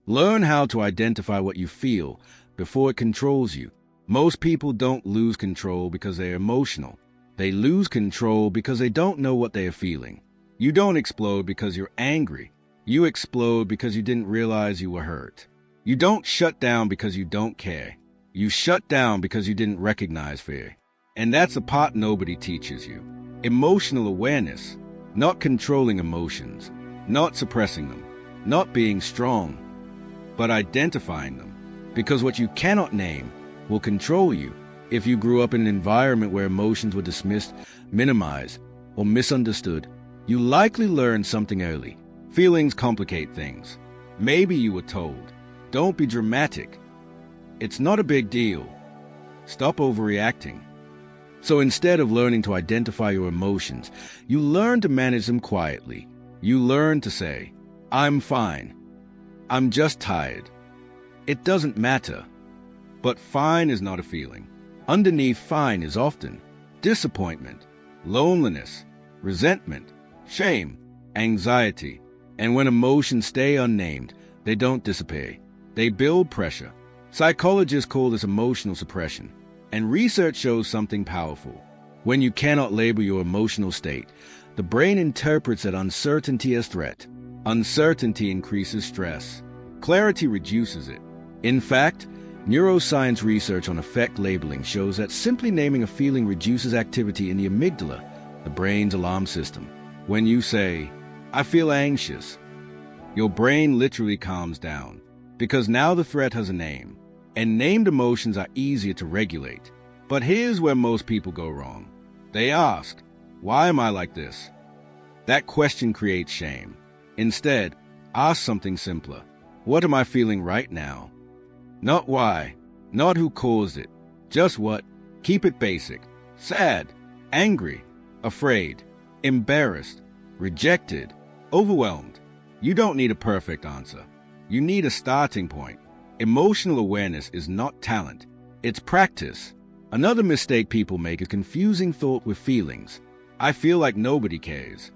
Learn how to identify what you feel before it controls you. Most people don't lose control because they're emotional. They lose control because they don't know what they are feeling. You don't explode because you're angry. You explode because you didn't realize you were hurt. You don't shut down because you don't care. You shut down because you didn't recognize fear. And that's the part nobody teaches you. Emotional awareness, not controlling emotions, not suppressing them, not being strong, but identifying them. Because what you cannot name will control you. If you grew up in an environment where emotions were dismissed, minimized, or misunderstood, you likely learned something early. Feelings complicate things. Maybe you were told, don't be dramatic. It's not a big deal. Stop overreacting. So instead of learning to identify your emotions, you learn to manage them quietly. You learn to say, I'm fine. I'm just tired. It doesn't matter. But fine is not a feeling. Underneath fine is often disappointment, loneliness, resentment, shame, anxiety. And when emotions stay unnamed, they don't disappear. They build pressure. Psychologists call this emotional suppression. And research shows something powerful. When you cannot label your emotional state, the brain interprets that uncertainty as threat. Uncertainty increases stress. Clarity reduces it. In fact, neuroscience research on affect labeling shows that simply naming a feeling reduces activity in the amygdala, the brain's alarm system. When you say, I feel anxious, your brain literally calms down, because now the threat has a name, and named emotions are easier to regulate. But here's where most people go wrong. They ask, why am I like this? That question creates shame. Instead, ask something simpler. What am I feeling right now? Not why, not who caused it, just what. Keep it basic. Sad, angry, afraid, embarrassed, rejected, overwhelmed. You don't need a perfect answer. You need a starting point. Emotional awareness is not talent, it's practice. Another mistake people make is confusing thought with feelings. I feel like nobody cares.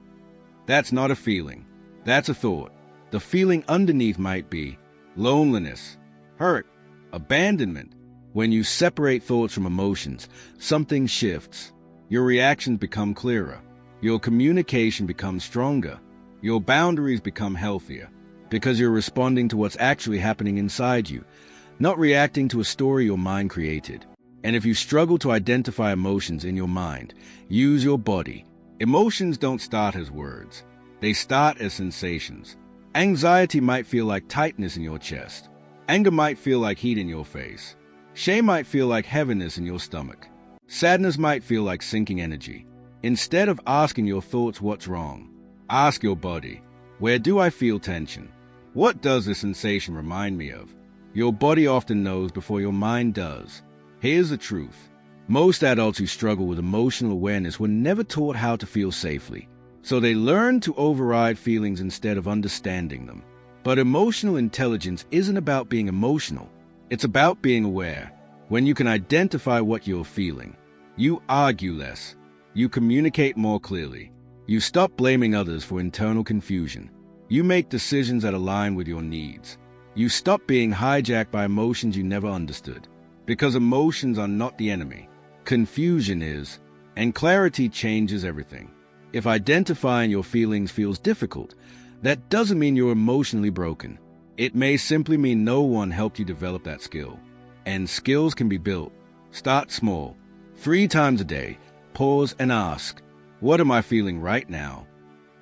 That's not a feeling. That's a thought. The feeling underneath might be loneliness, hurt, abandonment. When you separate thoughts from emotions, something shifts. Your reactions become clearer. Your communication becomes stronger. Your boundaries become healthier. Because you're responding to what's actually happening inside you, not reacting to a story your mind created. And if you struggle to identify emotions in your mind, use your body. Emotions don't start as words. They start as sensations. Anxiety might feel like tightness in your chest. Anger might feel like heat in your face. Shame might feel like heaviness in your stomach. Sadness might feel like sinking energy. Instead of asking your thoughts what's wrong, ask your body, where do I feel tension? What does this sensation remind me of? Your body often knows before your mind does. Here's the truth. Most adults who struggle with emotional awareness were never taught how to feel safely. So they learn to override feelings instead of understanding them. But emotional intelligence isn't about being emotional. It's about being aware. When you can identify what you're feeling, you argue less. You communicate more clearly. You stop blaming others for internal confusion. You make decisions that align with your needs. You stop being hijacked by emotions you never understood. Because emotions are not the enemy. Confusion is, and clarity changes everything. If identifying your feelings feels difficult, that doesn't mean you're emotionally broken. It may simply mean no one helped you develop that skill. And skills can be built. Start small. 3 times a day, pause and ask, what am I feeling right now?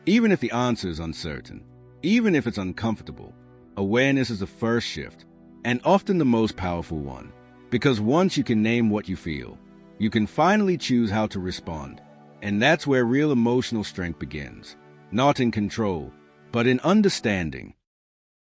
Even if the answer is uncertain, even if it's uncomfortable, awareness is the first shift, and often the most powerful one. Because once you can name what you feel, you can finally choose how to respond. And that's where real emotional strength begins. Not in control, but in understanding.